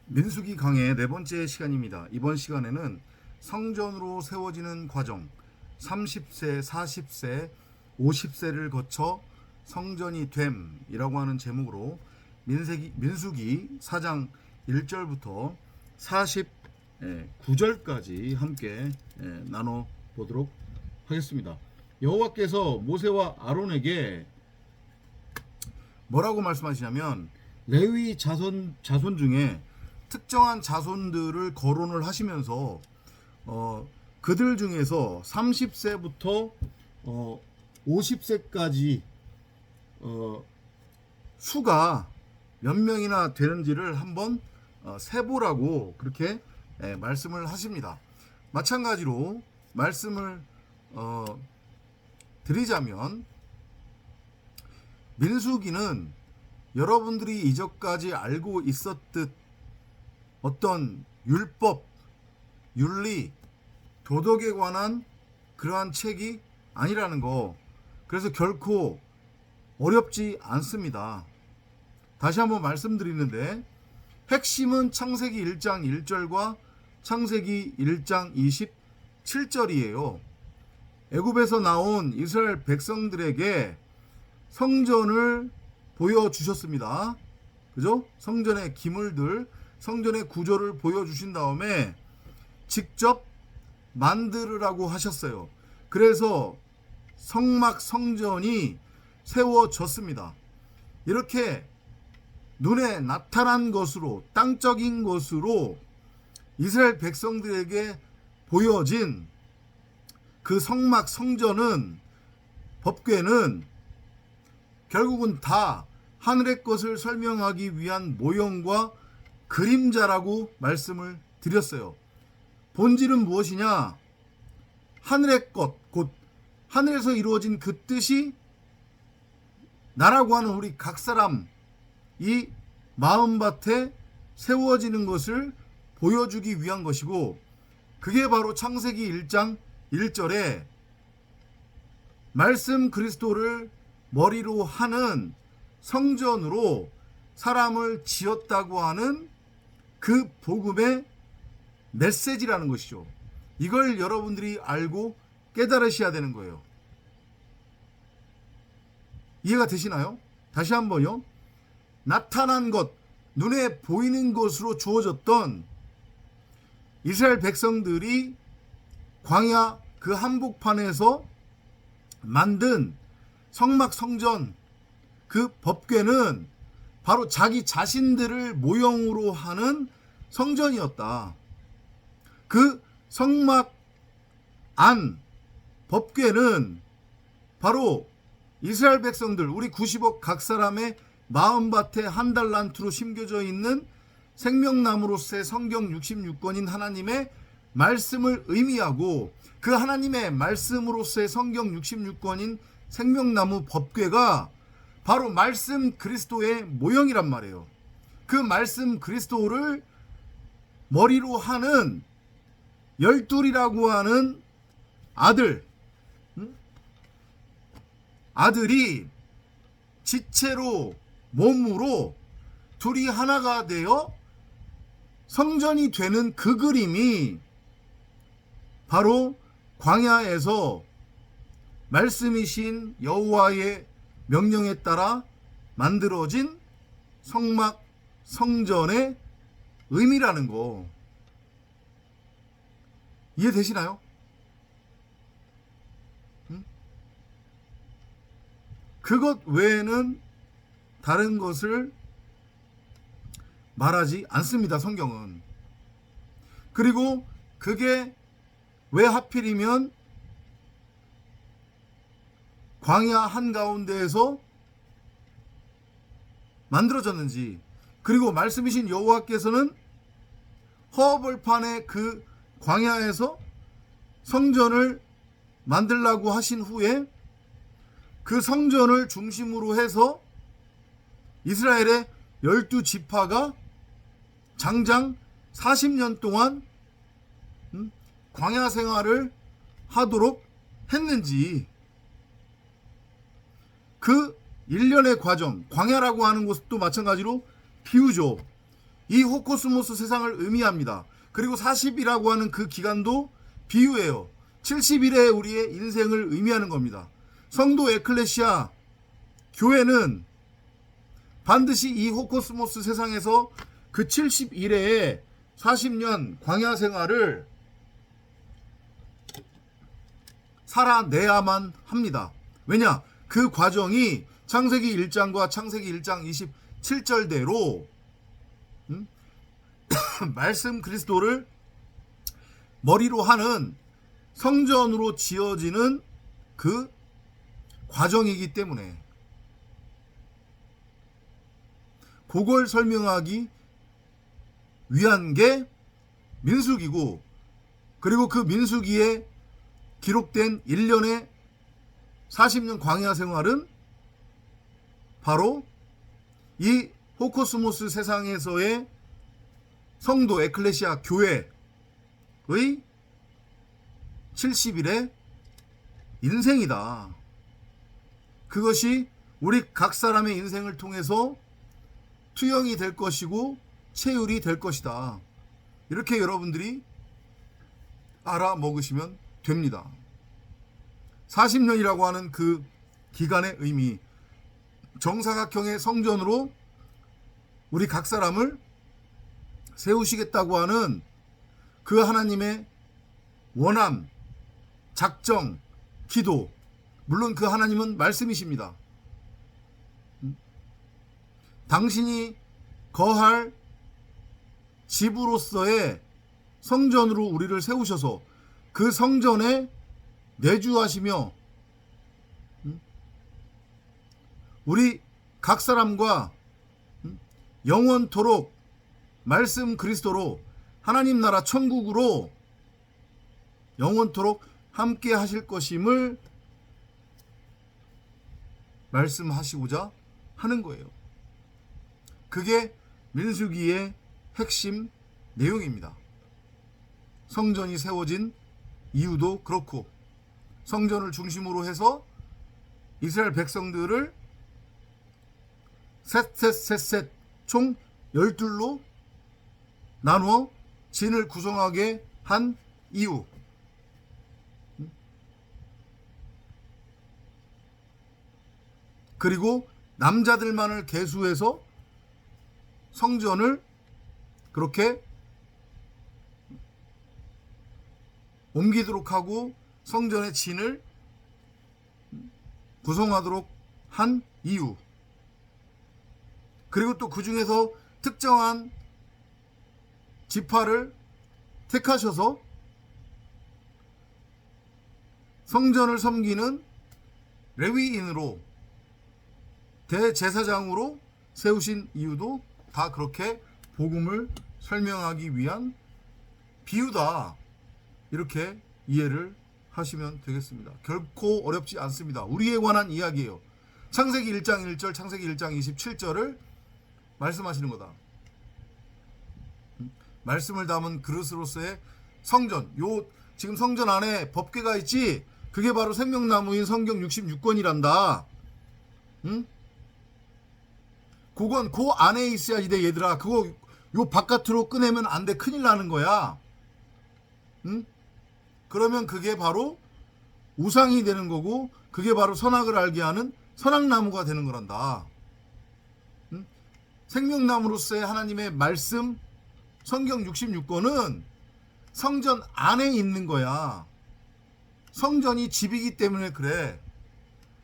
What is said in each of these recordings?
민수기 강의 네 번째 시간입니다. 이번 시간에는 성전으로 세워지는 과정, 30세, 40세, 50세를 거쳐 성전이 됨이라고 하는 제목으로 민수기 4장 1절부터 49절까지 함께 나눠보도록 하겠습니다. 여호와께서 모세와 아론에게 뭐라고 말씀하시냐면, 레위 자손 중에 특정한 자손들을 거론을 하시면서 그들 중에서 30세부터 50세까지 수가 몇 명이나 되는지를 한번 세보라고 그렇게 말씀을 하십니다. 마찬가지로 말씀을 드리자면, 민수기는 여러분들이 이전까지 알고 있었듯 어떤 율법, 윤리, 도덕에 관한 그러한 책이 아니라는 거, 그래서 결코 어렵지 않습니다. 다시 한번 말씀드리는데, 핵심은 창세기 1장 1절과 창세기 1장 27절이에요. 애굽에서 나온 이스라엘 백성들에게 성전을 보여주셨습니다. 그죠? 성전의 기물들, 성전의 구조를 보여주신 다음에 직접 만들으라고 하셨어요. 그래서 성막 성전이 세워졌습니다. 이렇게 눈에 나타난 것으로, 땅적인 것으로 이스라엘 백성들에게 보여진 그 성막 성전은, 법궤는 결국은 다 하늘의 것을 설명하기 위한 모형과 그림자라고 말씀을 드렸어요. 본질은 무엇이냐? 하늘의 것, 곧 하늘에서 이루어진 그 뜻이 나라고 하는 우리 각 사람 이 마음밭에 세워지는 것을 보여주기 위한 것이고, 그게 바로 창세기 1장 1절에 말씀 그리스도를 머리로 하는 성전으로 사람을 지었다고 하는 그 복음의 메시지라는 것이죠. 이걸 여러분들이 알고 깨달으셔야 되는 거예요. 이해가 되시나요? 다시 한번요. 나타난 것, 눈에 보이는 것으로 주어졌던 이스라엘 백성들이 광야 그 한복판에서 만든 성막 성전, 그 법궤는 바로 자기 자신들을 모형으로 하는 성전이었다. 그 성막 안 법궤는 바로 이스라엘 백성들, 우리 90억 각 사람의 마음밭에 한 달란트로 심겨져 있는 생명나무로서의 성경 66권인 하나님의 말씀을 의미하고, 그 하나님의 말씀으로서의 성경 66권인 생명나무 법궤가 바로 말씀 그리스도의 모형이란 말이에요. 그 말씀 그리스도를 머리로 하는 열둘이라고 하는 아들이 지체로, 몸으로 둘이 하나가 되어 성전이 되는 그 그림이 바로 광야에서 말씀이신 여호와의 명령에 따라 만들어진 성막 성전의 의미라는 거, 이해되시나요? 그것 외에는 다른 것을 말하지 않습니다, 성경은. 그리고 그게 왜 하필이면 광야 한가운데에서 만들어졌는지, 그리고 말씀이신 여호와께서는 허벌판의 그 광야에서 성전을 만들라고 하신 후에 그 성전을 중심으로 해서 이스라엘의 12지파가 장장 40년 동안 광야 생활을 하도록 했는지, 그 일련의 과정, 광야라고 하는 것도 마찬가지로 비유죠. 이 호코스모스 세상을 의미합니다. 그리고 40이라고 하는 그 기간도 비유예요. 70일의 우리의 인생을 의미하는 겁니다. 성도 에클레시아 교회는 반드시 이 호코스모스 세상에서 그 70일의 40년 광야 생활을 살아내야만 합니다. 왜냐? 그 과정이 창세기 1장과 창세기 1장 27절대로 말씀 그리스도를 머리로 하는 성전으로 지어지는 그 과정이기 때문에 그걸 설명하기 위한 게 민수기고, 그리고 그 민수기에 기록된 1년의 40년 광야 생활은 바로 이 호코스모스 세상에서의 성도 에클레시아 교회의 70일의 인생이다. 그것이 우리 각 사람의 인생을 통해서 투영이 될 것이고 체율이 될 것이다. 이렇게 여러분들이 알아먹으시면 됩니다. 40년이라고 하는 그 기간의 의미, 정사각형의 성전으로 우리 각 사람을 세우시겠다고 하는 그 하나님의 원함, 작정, 기도, 물론 그 하나님은 말씀이십니다. 당신이 거할 집으로서의 성전으로 우리를 세우셔서 그 성전에 내주하시며 우리 각 사람과 영원토록 말씀 그리스도로 하나님 나라 천국으로 영원토록 함께 하실 것임을 말씀하시고자 하는 거예요. 그게 민수기의 핵심 내용입니다. 성전이 세워진 이유도 그렇고, 성전을 중심으로 해서 이스라엘 백성들을 셋 총 12로 나누어 진을 구성하게 한 이유, 그리고 남자들만을 계수해서 성전을 그렇게 옮기도록 하고 성전의 진을 구성하도록 한 이유, 그리고 또 그 중에서 특정한 지파를 택하셔서 성전을 섬기는 레위인으로 대제사장으로 세우신 이유도 다 그렇게 복음을 설명하기 위한 비유다. 이렇게 이해를 하시면 되겠습니다. 결코 어렵지 않습니다. 우리에 관한 이야기예요. 창세기 1장 1절, 창세기 1장 27절을 말씀하시는 거다. 말씀을 담은 그릇으로서의 성전, 요 지금 성전 안에 법궤가 있지, 그게 바로 생명나무인 성경 66권이란다. 응? 그건 그 안에 있어야지 돼, 얘들아. 그거 요 바깥으로 꺼내면 안 돼. 큰일 나는 거야. 응? 그러면 그게 바로 우상이 되는 거고, 그게 바로 선악을 알게 하는 선악나무가 되는 거란다. 응? 생명나무로서의 하나님의 말씀 성경 66권은 성전 안에 있는 거야. 성전이 집이기 때문에 그래.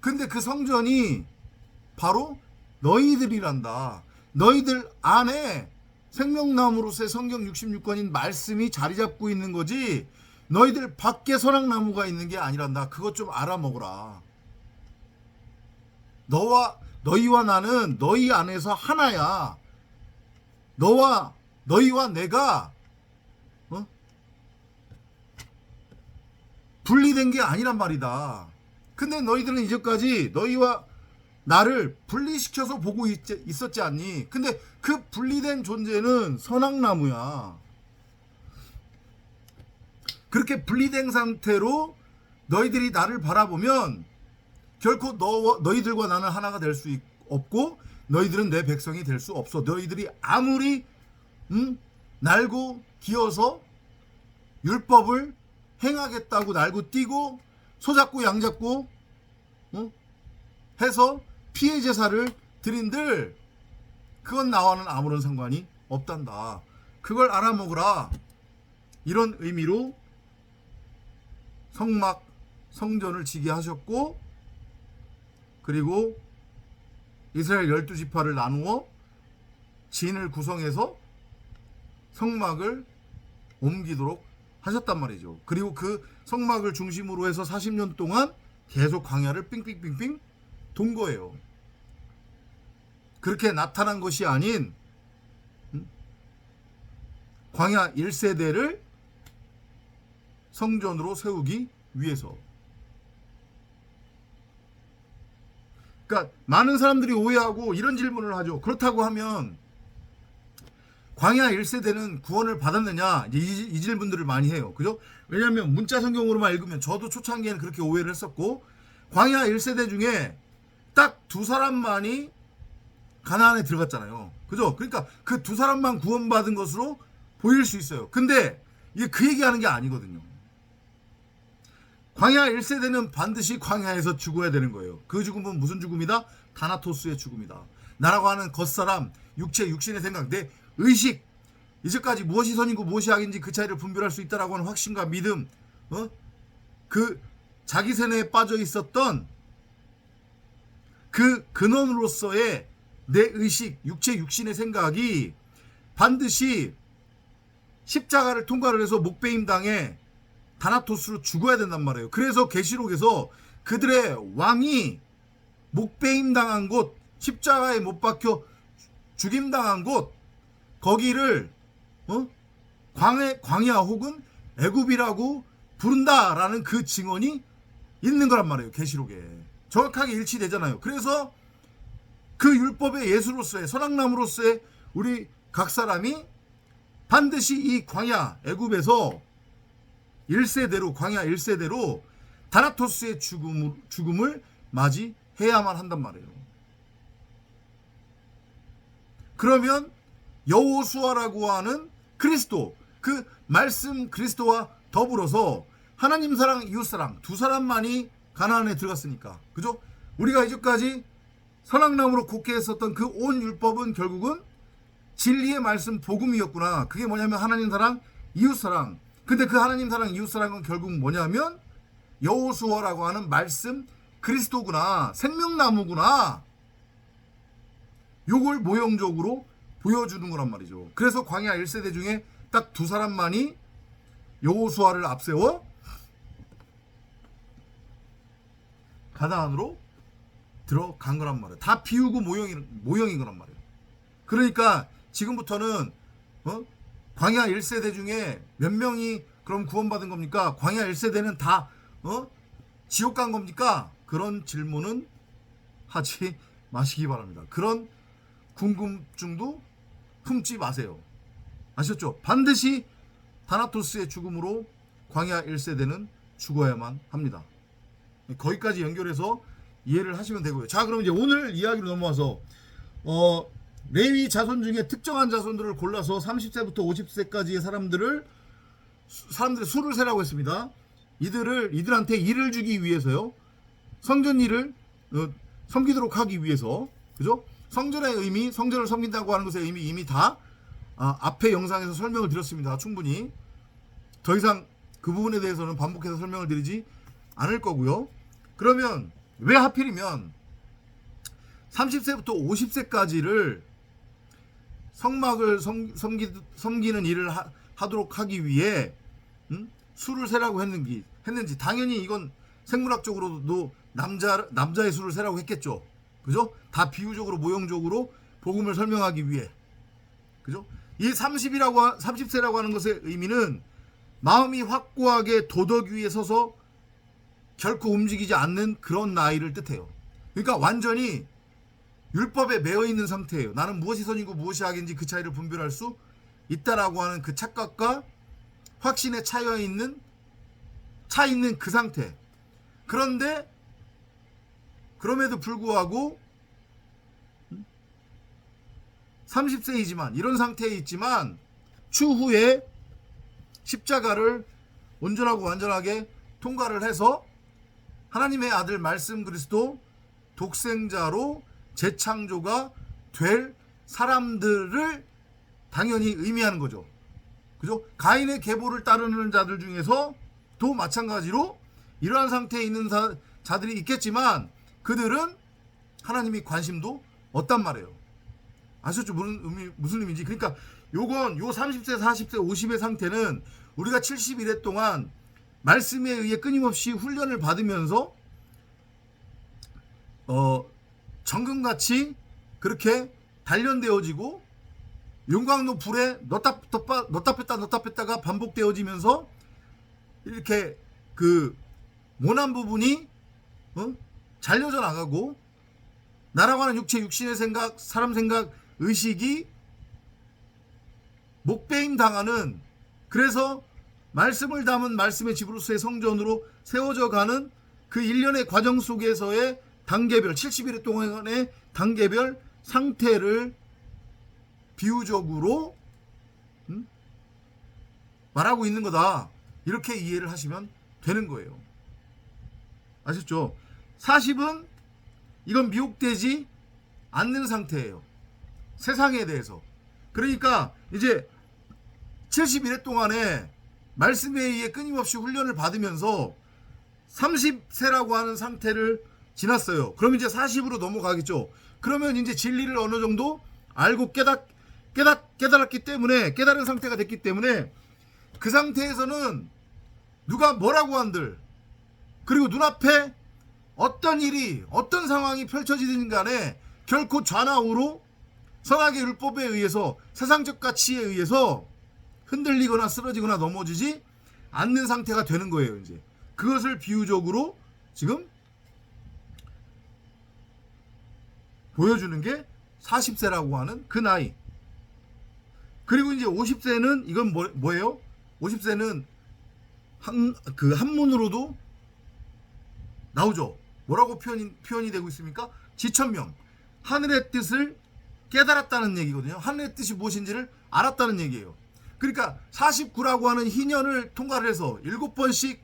근데 그 성전이 바로 너희들이란다. 너희들 안에 생명나무로서의 성경 66권인 말씀이 자리 잡고 있는 거지, 너희들 밖에 선악나무가 있는 게 아니란다. 그것 좀 알아먹으라. 너희와 나는 너희 안에서 하나야. 너희와 내가 분리된 게 아니란 말이다. 근데 너희들은 이제까지 너희와 나를 분리시켜서 보고 있었지 않니? 근데 그 분리된 존재는 선악나무야. 그렇게 분리된 상태로 너희들이 나를 바라보면 결코 너희들과 나는 하나가 될 수 없고, 너희들은 내 백성이 될 수 없어. 너희들이 아무리 날고 기어서 율법을 행하겠다고 날고 뛰고 소잡고 양잡고 해서 피해 제사를 드린들 그건 나와는 아무런 상관이 없단다. 그걸 알아먹으라. 이런 의미로 성막 성전을 지게 하셨고, 그리고 이스라엘 12지파를 나누어 진을 구성해서 성막을 옮기도록 하셨단 말이죠. 그리고 그 성막을 중심으로 해서 40년 동안 계속 광야를 삥삥삥삥 돈 거예요. 그렇게 나타난 것이 아닌 광야 1세대를 성전으로 세우기 위해서. 그러니까 많은 사람들이 오해하고 이런 질문을 하죠. 그렇다고 하면 광야 1세대는 구원을 받았느냐, 이 질문들을 많이 해요. 그죠? 왜냐하면 문자 성경으로만 읽으면, 저도 초창기에는 그렇게 오해를 했었고, 광야 1세대 중에 딱 두 사람만이 가나안에 들어갔잖아요. 그죠? 그러니까 그 두 사람만 구원받은 것으로 보일 수 있어요. 근데 이게 그 얘기하는 게 아니거든요. 광야 1세대는 반드시 광야에서 죽어야 되는 거예요. 그 죽음은 무슨 죽음이다? 다나토스의 죽음이다. 나라고 하는 겉사람, 육체, 육신의 생각, 내 의식, 이제까지 무엇이 선이고 무엇이 악인지 그 차이를 분별할 수 있다라고 하는 확신과 믿음, 그 자기 세뇌에 빠져 있었던 그 근원으로서의 내 의식, 육체, 육신의 생각이 반드시 십자가를 통과를 해서 목베임 당해 다나토스로 죽어야 된단 말이에요. 그래서 계시록에서 그들의 왕이 목베임 당한 곳, 십자가에 못 박혀 죽임 당한 곳, 거기를 광야 혹은 애굽이라고 부른다라는 그 증언이 있는 거란 말이에요. 계시록에 정확하게 일치되잖아요. 그래서 그 율법의 예수로서의 선악나무로서의 우리 각 사람이 반드시 이 광야 애굽에서 1세대로, 광야 1세대로 다나토스의 죽음을 맞이해야만 한단 말이에요. 그러면 여호수아라고 하는 그리스도, 그 말씀 그리스도와 더불어서 하나님 사랑, 이웃 사랑 두 사람만이 가나안에 들어갔으니까, 그죠? 우리가 이제까지 선악나무로 곡해 했었던 그 온 율법은 결국은 진리의 말씀 복음이었구나. 그게 뭐냐면 하나님 사랑, 이웃 사랑. 근데 그 하나님 사랑, 이웃 사랑은 결국 뭐냐면 여호수아라고 하는 말씀 그리스도구나, 생명나무구나. 요걸 모형적으로 보여주는 거란 말이죠. 그래서 광야 1세대 중에 딱 두 사람만이 여호수아를 앞세워 가나안으로 들어간 거란 말이에요. 다 비우고 모형인 거란 말이에요. 그러니까 지금부터는 광야 1세대 중에 몇 명이 그럼 구원받은 겁니까? 광야 1세대는 다 지옥 간 겁니까? 그런 질문은 하지 마시기 바랍니다. 그런 궁금증도 품지 마세요. 아셨죠? 반드시 다나토스의 죽음으로 광야 1세대는 죽어야만 합니다. 거기까지 연결해서 이해를 하시면 되고요. 자, 그럼 이제 오늘 이야기로 넘어와서 레위 자손 중에 특정한 자손들을 골라서 30세부터 50세까지의 사람들의 수를 세라고 했습니다. 이들한테 일을 주기 위해서요. 성전 일을 섬기도록 하기 위해서, 그죠? 성전의 의미, 성전을 섬긴다고 하는 것의 의미 이미 다 앞에 영상에서 설명을 드렸습니다. 충분히 더 이상 그 부분에 대해서는 반복해서 설명을 드리지 않을 거고요. 그러면 왜 하필이면 30세부터 50세까지를 성막을 섬기는 일을 하도록 하기 위해 수를 세라고 했는지 당연히 이건 생물학적으로도 남자의 수를 세라고 했겠죠. 그죠? 다 비유적으로 모형적으로 복음을 설명하기 위해. 그죠? 이 30세라고 하는 것의 의미는 마음이 확고하게 도덕 위에 서서 결코 움직이지 않는 그런 나이를 뜻해요. 그러니까 완전히 율법에 매여 있는 상태예요. 나는 무엇이 선이고 무엇이 악인지 그 차이를 분별할 수 있다라고 하는 그 착각과 확신에 차 있는 그 상태. 그런데 그럼에도 불구하고 30세이지만 이런 상태에 있지만 추후에 십자가를 온전하고 완전하게 통과를 해서 하나님의 아들 말씀 그리스도 독생자로 재창조가 될 사람들을 당연히 의미하는 거죠. 그죠? 가인의 계보를 따르는 자들 중에서 또 마찬가지로 이러한 상태에 있는 자들이 있겠지만 그들은 하나님이 관심도 없단 말이에요. 아셨죠? 무슨 의미인지. 그러니까 요건 요 30세, 40세, 50의 상태는 우리가 71회 동안 말씀에 의해 끊임없이 훈련을 받으면서 정금같이 그렇게 단련되어지고 용광로 불에 넣다 뺐다가 반복되어지면서 이렇게 그 모난 부분이 잘려져 나가고 나라고 하는 육체, 육신의 생각, 사람 생각, 의식이 목배임 당하는, 그래서 말씀을 담은 말씀의 집으로서의 성전으로 세워져 가는 그 일련의 과정 속에서의 단계별 70일 동안의 단계별 상태를 비유적으로 말하고 있는 거다. 이렇게 이해를 하시면 되는 거예요. 아셨죠? 40은 이건 미혹되지 않는 상태예요. 세상에 대해서. 그러니까 이제 71회 동안에 말씀에 의해 끊임없이 훈련을 받으면서 30세라고 하는 상태를 지났어요. 그럼 이제 40으로 넘어가겠죠. 그러면 이제 진리를 어느 정도 알고 깨달았기 때문에, 깨달은 상태가 됐기 때문에 그 상태에서는 누가 뭐라고 한들, 그리고 눈앞에 어떤 일이, 어떤 상황이 펼쳐지든 간에 결코 좌나우로 선악의 율법에 의해서, 세상적 가치에 의해서 흔들리거나 쓰러지거나 넘어지지 않는 상태가 되는 거예요. 이제 그것을 비유적으로 지금 보여주는 게 40세라고 하는 그 나이. 그리고 이제 50세는 이건 뭐예요? 50세는 한문으로도 나오죠. 뭐라고 표현이 되고 있습니까? 지천명. 하늘의 뜻을 깨달았다는 얘기거든요. 하늘의 뜻이 무엇인지를 알았다는 얘기예요. 그러니까 49라고 하는 희년을 통과를 해서 7번씩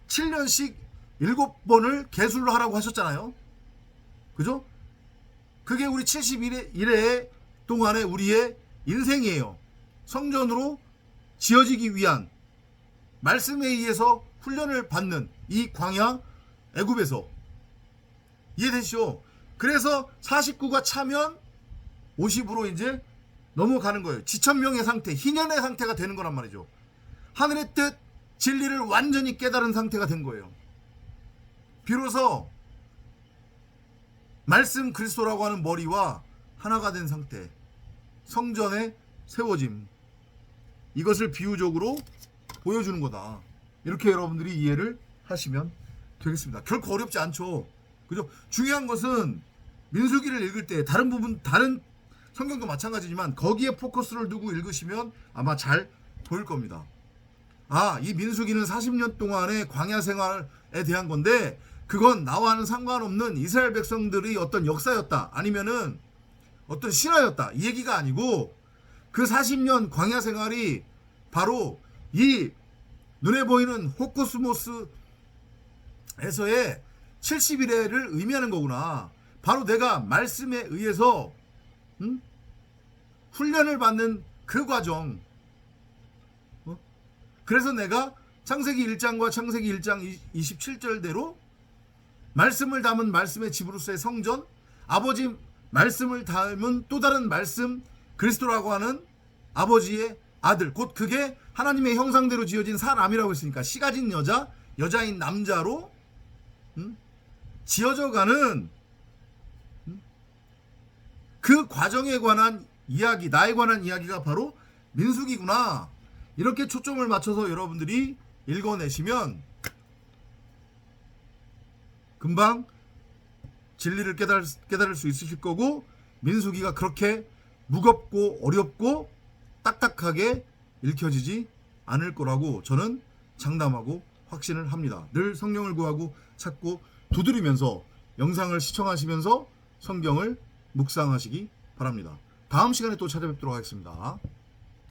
7년씩 7번을 계술로 하라고 하셨잖아요. 그죠? 그게 우리 71회 동안의 우리의 인생이에요. 성전으로 지어지기 위한, 말씀에 의해서 훈련을 받는 이 광야 애굽에서. 이해되시죠? 그래서 49가 차면 50으로 이제 넘어가는 거예요. 지천명의 상태, 희년의 상태가 되는 거란 말이죠. 하늘의 뜻, 진리를 완전히 깨달은 상태가 된 거예요. 비로소 말씀 그리스도라고 하는 머리와 하나가 된 상태, 성전의 세워짐, 이것을 비유적으로 보여주는 거다. 이렇게 여러분들이 이해를 하시면 되겠습니다. 결코 어렵지 않죠. 그죠? 중요한 것은 민수기를 읽을 때 다른 성경도 마찬가지지만 거기에 포커스를 두고 읽으시면 아마 잘 보일 겁니다. 아, 이 민수기는 40년 동안의 광야 생활에 대한 건데 그건 나와는 상관없는 이스라엘 백성들의 어떤 역사였다, 아니면은 어떤 신화였다, 이 얘기가 아니고 그 40년 광야 생활이 바로 이 눈에 보이는 호코스모스에서의 70일회를 의미하는 거구나. 바로 내가 말씀에 의해서 훈련을 받는 그 과정. 그래서 내가 창세기 1장과 창세기 1장 27절대로 말씀을 담은 말씀의 집으로서의 성전, 아버지 말씀을 담은 또 다른 말씀 그리스도라고 하는 아버지의 아들, 곧 그게 하나님의 형상대로 지어진 사람이라고 했으니까 씨 가진 여자, 여자인 남자로 지어져 가는 그 과정에 관한 이야기, 나에 관한 이야기가 바로 민수기구나. 이렇게 초점을 맞춰서 여러분들이 읽어내시면 금방 진리를 깨달을 수 있으실 거고, 민수기가 그렇게 무겁고 어렵고 딱딱하게 읽혀지지 않을 거라고 저는 장담하고 확신을 합니다. 늘 성령을 구하고 찾고 두드리면서 영상을 시청하시면서 성경을 묵상하시기 바랍니다. 다음 시간에 또 찾아뵙도록 하겠습니다.